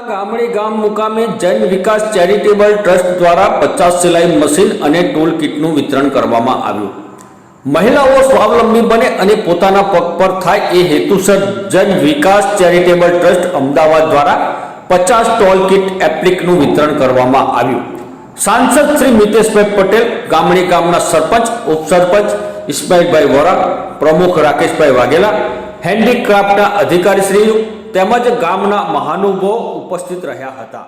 ગામડે ગામ મુકામે જન વિકાસ ચેરિટેબલ ટ્રસ્ટ દ્વારા 50 સિલાઈ મશીન અને ટૂલ કિટનું વિતરણ કરવામાં આવ્યું। મહિલાઓ સ્વાવલંબી બને અને પોતાના પગ પર થાય એ હેતુસર જન વિકાસ ચેરિટેબલ ટ્રસ્ટ અમદાવાદ દ્વારા 50 ટોલ કિટ એપ્લિકનું વિતરણ કરવામાં આવ્યું। સાંસદ શ્રી મિતેશભાઈ પટેલ, ગામડે ગામના સરપંચ, ઉપસરપંચ ઇસ્માઇલભાઈ વોરા, પ્રમુખ રાકેશભાઈ વાઘેલા, હેન્ડીક્રાફ્ટના અધિકારીશ્રીઓ તેમજ ગામના મહાનુભાવો ઉપસ્થિત રહ્યા હતા।